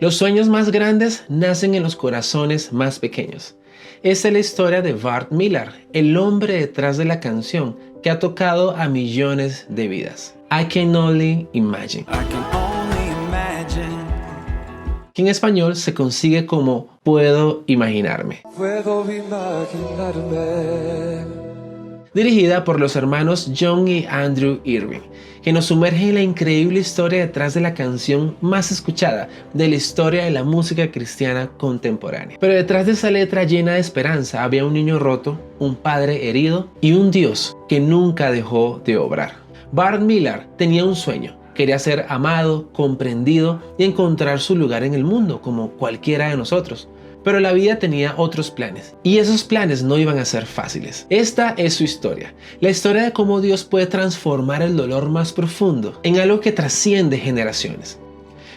Los sueños más grandes nacen en los corazones más pequeños. Esta es la historia de Bart Millard, el hombre detrás de la canción que ha tocado a millones de vidas. I Can Only Imagine. Que en español se consigue como Puedo Imaginarme. Puedo imaginarme. Dirigida por los hermanos John y Andrew Irving, que nos sumerge en la increíble historia detrás de la canción más escuchada de la historia de la música cristiana contemporánea. Pero detrás de esa letra llena de esperanza había un niño roto, un padre herido y un Dios que nunca dejó de obrar. Bart Millard tenía un sueño. Quería ser amado, comprendido y encontrar su lugar en el mundo como cualquiera de nosotros. Pero la vida tenía otros planes, y esos planes no iban a ser fáciles. Esta es su historia, la historia de cómo Dios puede transformar el dolor más profundo en algo que trasciende generaciones.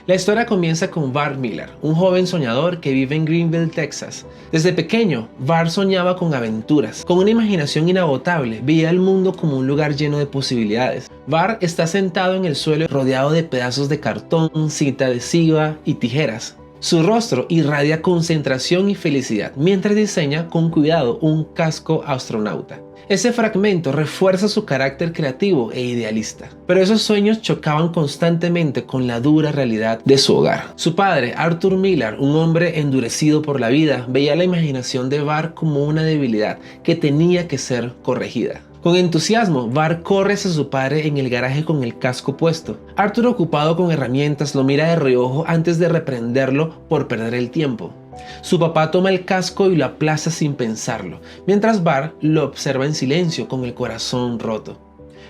La historia comienza con Bart Millard, un joven soñador que vive en Greenville, Texas. Desde pequeño, Bart soñaba con aventuras. Con una imaginación inagotable, veía el mundo como un lugar lleno de posibilidades. Bart está sentado en el suelo rodeado de pedazos de cartón, cinta adhesiva y tijeras. Su rostro irradia concentración y felicidad mientras diseña con cuidado un casco astronauta. Ese fragmento refuerza su carácter creativo e idealista, pero esos sueños chocaban constantemente con la dura realidad de su hogar. Su padre, Arthur Millard, un hombre endurecido por la vida, veía la imaginación de Bart como una debilidad que tenía que ser corregida. Con entusiasmo, Bart corre hacia su padre en el garaje con el casco puesto. Arthur, ocupado con herramientas, lo mira de reojo antes de reprenderlo por perder el tiempo. Su papá toma el casco y lo aplaza sin pensarlo, mientras Bart lo observa en silencio con el corazón roto.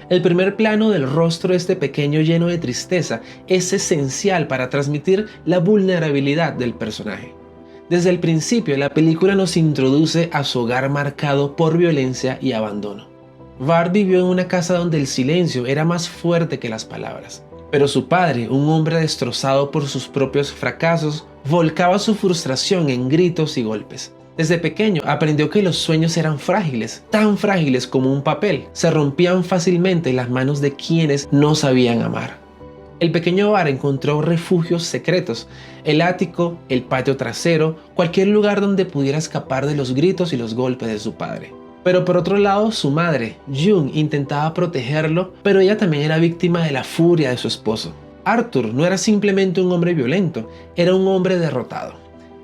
El primer plano del rostro de este pequeño lleno de tristeza es esencial para transmitir la vulnerabilidad del personaje. Desde el principio, la película nos introduce a su hogar marcado por violencia y abandono. Bart vivió en una casa donde el silencio era más fuerte que las palabras. Pero su padre, un hombre destrozado por sus propios fracasos, volcaba su frustración en gritos y golpes. Desde pequeño aprendió que los sueños eran frágiles, tan frágiles como un papel. Se rompían fácilmente en las manos de quienes no sabían amar. El pequeño Bart encontró refugios secretos, el ático, el patio trasero, cualquier lugar donde pudiera escapar de los gritos y los golpes de su padre. Pero por otro lado, su madre, June, intentaba protegerlo, pero ella también era víctima de la furia de su esposo. Arthur no era simplemente un hombre violento, era un hombre derrotado.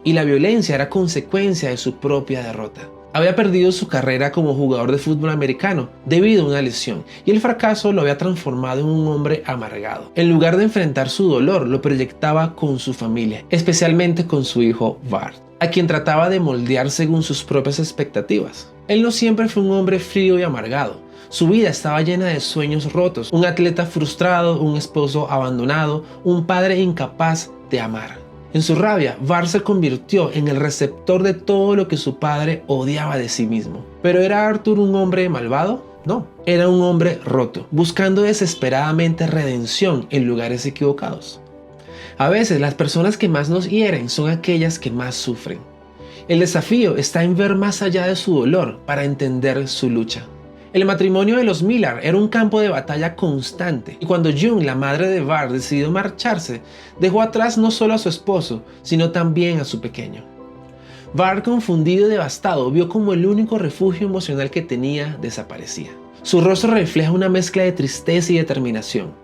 Y la violencia era consecuencia de su propia derrota. Había perdido su carrera como jugador de fútbol americano debido a una lesión, y el fracaso lo había transformado en un hombre amargado. En lugar de enfrentar su dolor, lo proyectaba con su familia, especialmente con su hijo Bart, a quien trataba de moldear según sus propias expectativas. Él no siempre fue un hombre frío y amargado. Su vida estaba llena de sueños rotos, un atleta frustrado, un esposo abandonado, un padre incapaz de amar. En su rabia, Bart se convirtió en el receptor de todo lo que su padre odiaba de sí mismo. ¿Pero era Arthur un hombre malvado? No, era un hombre roto, buscando desesperadamente redención en lugares equivocados. A veces las personas que más nos hieren son aquellas que más sufren. El desafío está en ver más allá de su dolor para entender su lucha. El matrimonio de los Millard era un campo de batalla constante, y cuando June, la madre de Bart, decidió marcharse, dejó atrás no solo a su esposo, sino también a su pequeño. Bart, confundido y devastado, vio como el único refugio emocional que tenía desaparecía. Su rostro refleja una mezcla de tristeza y determinación.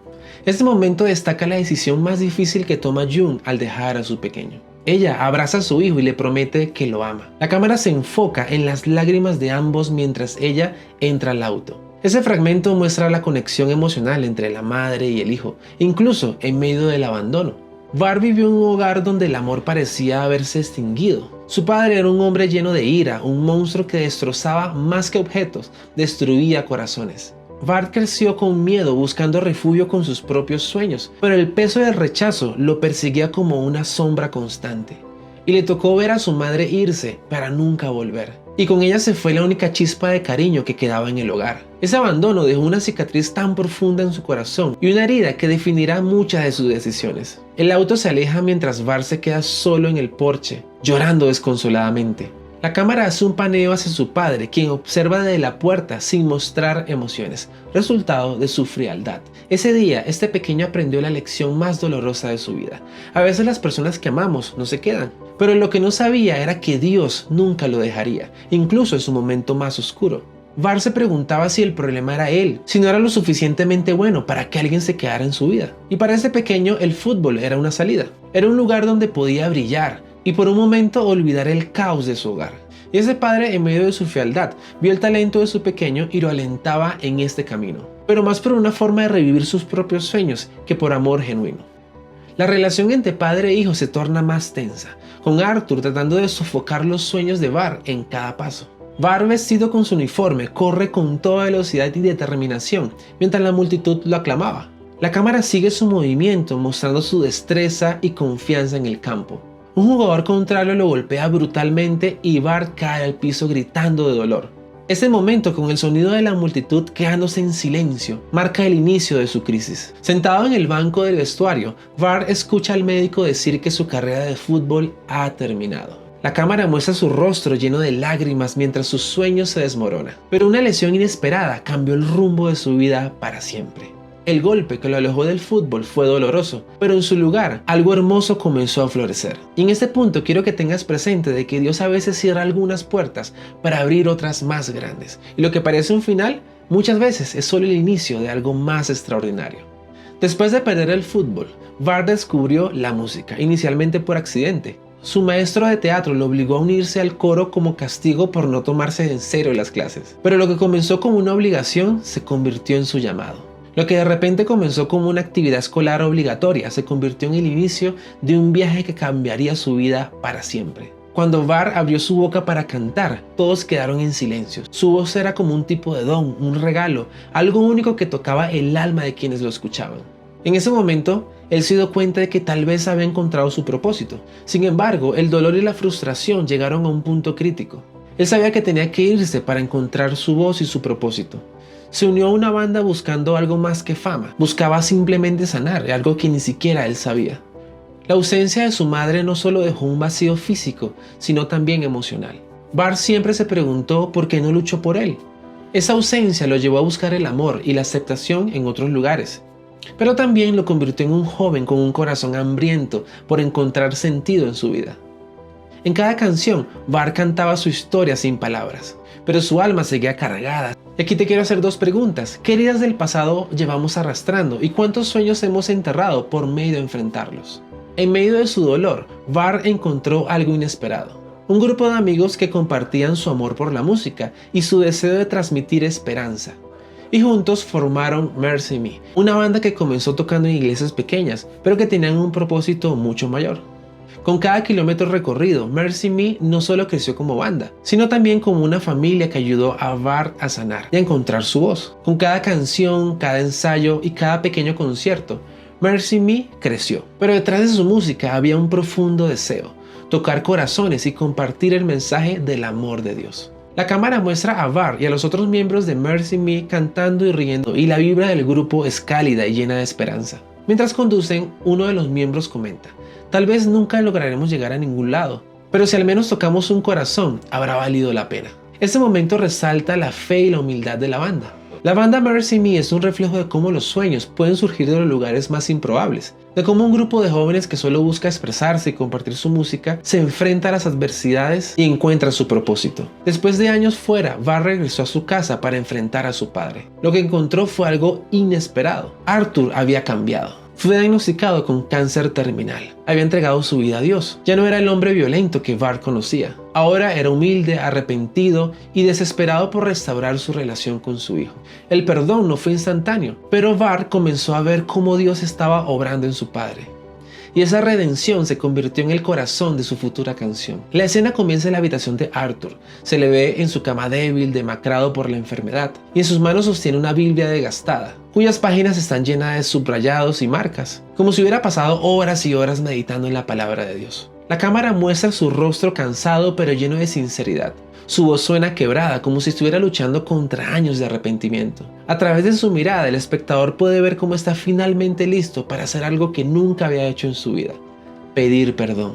Este momento destaca la decisión más difícil que toma June al dejar a su pequeño. Ella abraza a su hijo y le promete que lo ama. La cámara se enfoca en las lágrimas de ambos mientras ella entra al auto. Ese fragmento muestra la conexión emocional entre la madre y el hijo, incluso en medio del abandono. Bart vivió en un hogar donde el amor parecía haberse extinguido. Su padre era un hombre lleno de ira, un monstruo que destrozaba más que objetos, destruía corazones. Bart creció con miedo, buscando refugio con sus propios sueños, pero el peso del rechazo lo perseguía como una sombra constante. Y le tocó ver a su madre irse para nunca volver. Y con ella se fue la única chispa de cariño que quedaba en el hogar. Ese abandono dejó una cicatriz tan profunda en su corazón y una herida que definirá muchas de sus decisiones. El auto se aleja mientras Bart se queda solo en el porche, llorando desconsoladamente. La cámara hace un paneo hacia su padre, quien observa desde la puerta sin mostrar emociones, resultado de su frialdad. Ese día, este pequeño aprendió la lección más dolorosa de su vida. A veces las personas que amamos no se quedan, pero lo que no sabía era que Dios nunca lo dejaría, incluso en su momento más oscuro. Var se preguntaba si el problema era él, si no era lo suficientemente bueno para que alguien se quedara en su vida. Y para ese pequeño, el fútbol era una salida. Era un lugar donde podía brillar y por un momento olvidar el caos de su hogar. Y ese padre, en medio de su fealdad, vio el talento de su pequeño y lo alentaba en este camino, pero más por una forma de revivir sus propios sueños que por amor genuino. La relación entre padre e hijo se torna más tensa, con Arthur tratando de sofocar los sueños de Var en cada paso. Var, vestido con su uniforme, corre con toda velocidad y determinación, mientras la multitud lo aclamaba. La cámara sigue su movimiento, mostrando su destreza y confianza en el campo. Un jugador contrario lo golpea brutalmente y Var cae al piso gritando de dolor. Ese momento, con el sonido de la multitud quedándose en silencio, marca el inicio de su crisis. Sentado en el banco del vestuario, Var escucha al médico decir que su carrera de fútbol ha terminado. La cámara muestra su rostro lleno de lágrimas mientras sus sueños se desmoronan. Pero una lesión inesperada cambió el rumbo de su vida para siempre. El golpe que lo alejó del fútbol fue doloroso, pero en su lugar, algo hermoso comenzó a florecer. Y en este punto quiero que tengas presente de que Dios a veces cierra algunas puertas para abrir otras más grandes. Y lo que parece un final, muchas veces es solo el inicio de algo más extraordinario. Después de perder el fútbol, Var descubrió la música, inicialmente por accidente. Su maestro de teatro lo obligó a unirse al coro como castigo por no tomarse en serio las clases. Pero lo que comenzó como una obligación se convirtió en su llamado. Lo que de repente comenzó como una actividad escolar obligatoria se convirtió en el inicio de un viaje que cambiaría su vida para siempre. Cuando Var abrió su boca para cantar, todos quedaron en silencio. Su voz era como un tipo de don, un regalo, algo único que tocaba el alma de quienes lo escuchaban. En ese momento, él se dio cuenta de que tal vez había encontrado su propósito. Sin embargo, el dolor y la frustración llegaron a un punto crítico. Él sabía que tenía que irse para encontrar su voz y su propósito. Se unió a una banda buscando algo más que fama. Buscaba simplemente sanar, algo que ni siquiera él sabía. La ausencia de su madre no solo dejó un vacío físico, sino también emocional. Var siempre se preguntó por qué no luchó por él. Esa ausencia lo llevó a buscar el amor y la aceptación en otros lugares. Pero también lo convirtió en un joven con un corazón hambriento por encontrar sentido en su vida. En cada canción, Var cantaba su historia sin palabras, pero su alma seguía cargada. Y aquí te quiero hacer dos preguntas. ¿Qué heridas del pasado llevamos arrastrando y cuántos sueños hemos enterrado por medio de enfrentarlos? En medio de su dolor, Var encontró algo inesperado. Un grupo de amigos que compartían su amor por la música y su deseo de transmitir esperanza. Y juntos formaron Mercy Me, una banda que comenzó tocando en iglesias pequeñas, pero que tenían un propósito mucho mayor. Con cada kilómetro recorrido, Mercy Me no solo creció como banda, sino también como una familia que ayudó a Var a sanar y a encontrar su voz. Con cada canción, cada ensayo y cada pequeño concierto, Mercy Me creció. Pero detrás de su música había un profundo deseo: tocar corazones y compartir el mensaje del amor de Dios. La cámara muestra a Var y a los otros miembros de Mercy Me cantando y riendo, y la vibra del grupo es cálida y llena de esperanza. Mientras conducen, uno de los miembros comenta: tal vez nunca lograremos llegar a ningún lado, pero si al menos tocamos un corazón, habrá valido la pena. Este momento resalta la fe y la humildad de la banda. La banda Mercy Me es un reflejo de cómo los sueños pueden surgir de los lugares más improbables, de cómo un grupo de jóvenes que solo busca expresarse y compartir su música se enfrenta a las adversidades y encuentra su propósito. Después de años fuera, Var regresó a su casa para enfrentar a su padre. Lo que encontró fue algo inesperado. Arthur había cambiado. Fue diagnosticado con cáncer terminal. Había entregado su vida a Dios. Ya no era el hombre violento que Var conocía. Ahora era humilde, arrepentido y desesperado por restaurar su relación con su hijo. El perdón no fue instantáneo, pero Var comenzó a ver cómo Dios estaba obrando en su padre. Y esa redención se convirtió en el corazón de su futura canción. La escena comienza en la habitación de Arthur. Se le ve en su cama débil, demacrado por la enfermedad, y en sus manos sostiene una Biblia desgastada, cuyas páginas están llenas de subrayados y marcas, como si hubiera pasado horas y horas meditando en la palabra de Dios. La cámara muestra su rostro cansado pero lleno de sinceridad. Su voz suena quebrada, como si estuviera luchando contra años de arrepentimiento. A través de su mirada, el espectador puede ver cómo está finalmente listo para hacer algo que nunca había hecho en su vida: pedir perdón.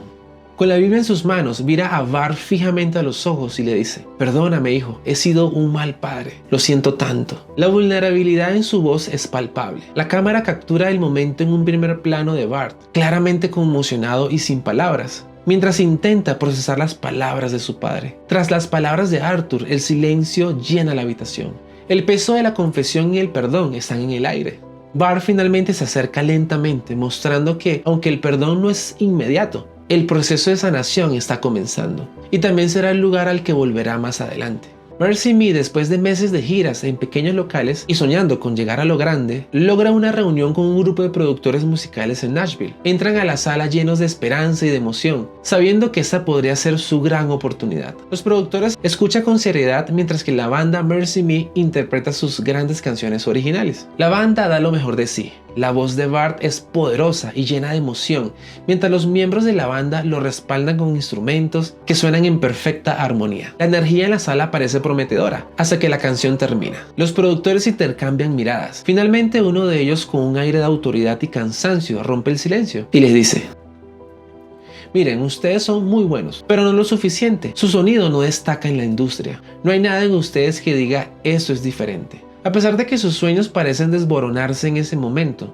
Con la Biblia en sus manos, mira a Bart fijamente a los ojos y le dice: perdóname, hijo, he sido un mal padre, lo siento tanto. La vulnerabilidad en su voz es palpable. La cámara captura el momento en un primer plano de Bart, claramente conmocionado y sin palabras, mientras intenta procesar las palabras de su padre. Tras las palabras de Arthur, el silencio llena la habitación. El peso de la confesión y el perdón están en el aire. Bart finalmente se acerca lentamente, mostrando que, aunque el perdón no es inmediato, el proceso de sanación está comenzando, y también será el lugar al que volverá más adelante. MercyMe, después de meses de giras en pequeños locales y soñando con llegar a lo grande, logra una reunión con un grupo de productores musicales en Nashville. Entran a la sala llenos de esperanza y de emoción, sabiendo que esa podría ser su gran oportunidad. Los productores escuchan con seriedad mientras que la banda MercyMe interpreta sus grandes canciones originales. La banda da lo mejor de sí. La voz de Bart es poderosa y llena de emoción, mientras los miembros de la banda lo respaldan con instrumentos que suenan en perfecta armonía. La energía en la sala parece prometedora, hasta que la canción termina. Los productores intercambian miradas. Finalmente, uno de ellos, con un aire de autoridad y cansancio, rompe el silencio y les dice: miren, ustedes son muy buenos, pero no lo suficiente. Su sonido no destaca en la industria. No hay nada en ustedes que diga eso es diferente. A pesar de que sus sueños parecen desboronarse en ese momento,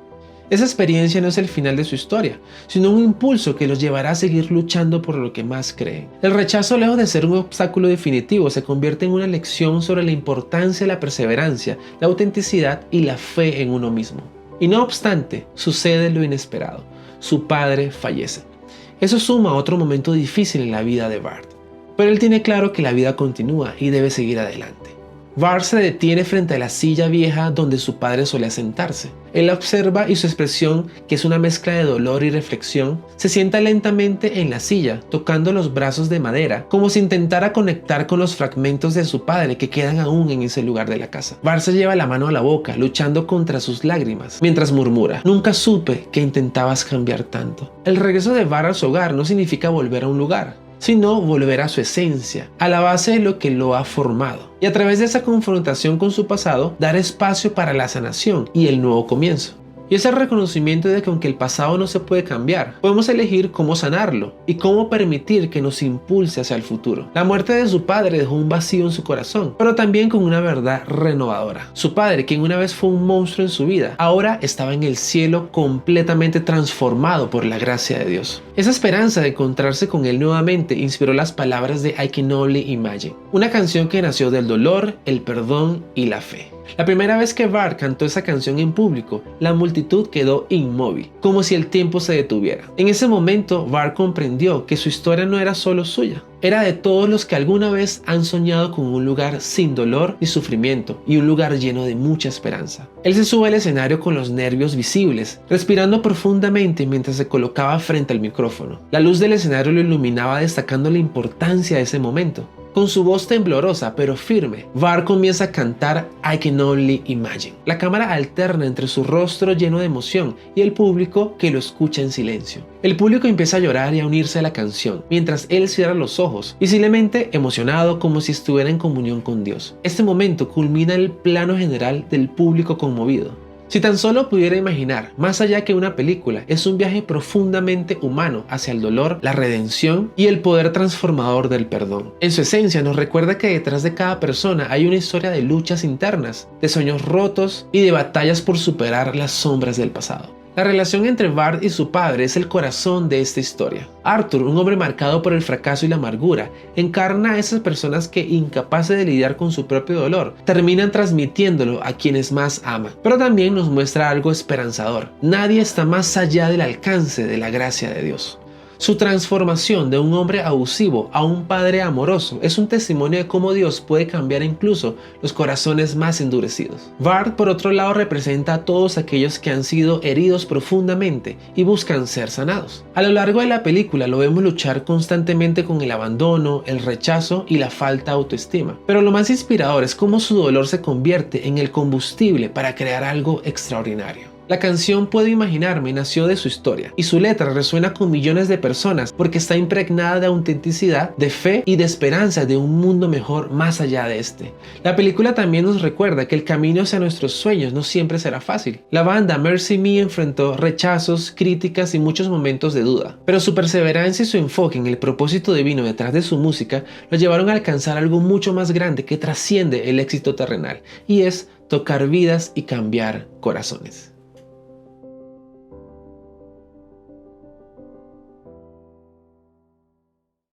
esa experiencia no es el final de su historia, sino un impulso que los llevará a seguir luchando por lo que más creen. El rechazo, lejos de ser un obstáculo definitivo, se convierte en una lección sobre la importancia de la perseverancia, la autenticidad y la fe en uno mismo. Y no obstante, sucede lo inesperado. Su padre fallece. Eso suma a otro momento difícil en la vida de Bart. Pero él tiene claro que la vida continúa y debe seguir adelante. Bart se detiene frente a la silla vieja donde su padre solía sentarse. Él la observa y su expresión, que es una mezcla de dolor y reflexión, se sienta lentamente en la silla, tocando los brazos de madera, como si intentara conectar con los fragmentos de su padre que quedan aún en ese lugar de la casa. Bart se lleva la mano a la boca, luchando contra sus lágrimas, mientras murmura: nunca supe que intentabas cambiar tanto. El regreso de Bart a su hogar no significa volver a un lugar, sino volver a su esencia, a la base de lo que lo ha formado. Y a través de esa confrontación con su pasado, dar espacio para la sanación y el nuevo comienzo. Y ese reconocimiento de que aunque el pasado no se puede cambiar, podemos elegir cómo sanarlo y cómo permitir que nos impulse hacia el futuro. La muerte de su padre dejó un vacío en su corazón, pero también con una verdad renovadora. Su padre, quien una vez fue un monstruo en su vida, ahora estaba en el cielo completamente transformado por la gracia de Dios. Esa esperanza de encontrarse con él nuevamente inspiró las palabras de I Can Only Imagine, una canción que nació del dolor, el perdón y la fe. La primera vez que Bart cantó esa canción en público, la multitud quedó inmóvil, como si el tiempo se detuviera. En ese momento, Bart comprendió que su historia no era solo suya, era de todos los que alguna vez han soñado con un lugar sin dolor ni sufrimiento y un lugar lleno de mucha esperanza. Él se sube al escenario con los nervios visibles, respirando profundamente mientras se colocaba frente al micrófono. La luz del escenario lo iluminaba, destacando la importancia de ese momento. Con su voz temblorosa pero firme, Bart comienza a cantar I Can Only Imagine. La cámara alterna entre su rostro lleno de emoción y el público que lo escucha en silencio. El público empieza a llorar y a unirse a la canción, mientras él cierra los ojos, visiblemente emocionado, como si estuviera en comunión con Dios. Este momento culmina el plano general del público conmovido. Si tan solo pudiera imaginar, más allá que una película, es un viaje profundamente humano hacia el dolor, la redención y el poder transformador del perdón. En su esencia nos recuerda que detrás de cada persona hay una historia de luchas internas, de sueños rotos y de batallas por superar las sombras del pasado. La relación entre Bart y su padre es el corazón de esta historia. Arthur, un hombre marcado por el fracaso y la amargura, encarna a esas personas que, incapaces de lidiar con su propio dolor, terminan transmitiéndolo a quienes más aman. Pero también nos muestra algo esperanzador. Nadie está más allá del alcance de la gracia de Dios. Su transformación de un hombre abusivo a un padre amoroso es un testimonio de cómo Dios puede cambiar incluso los corazones más endurecidos. Bart, por otro lado, representa a todos aquellos que han sido heridos profundamente y buscan ser sanados. A lo largo de la película lo vemos luchar constantemente con el abandono, el rechazo y la falta de autoestima. Pero lo más inspirador es cómo su dolor se convierte en el combustible para crear algo extraordinario. La canción Puedo Imaginarme nació de su historia y su letra resuena con millones de personas porque está impregnada de autenticidad, de fe y de esperanza de un mundo mejor más allá de este. La película también nos recuerda que el camino hacia nuestros sueños no siempre será fácil. La banda Mercy Me enfrentó rechazos, críticas y muchos momentos de duda, pero su perseverancia y su enfoque en el propósito divino detrás de su música lo llevaron a alcanzar algo mucho más grande que trasciende el éxito terrenal, y es tocar vidas y cambiar corazones.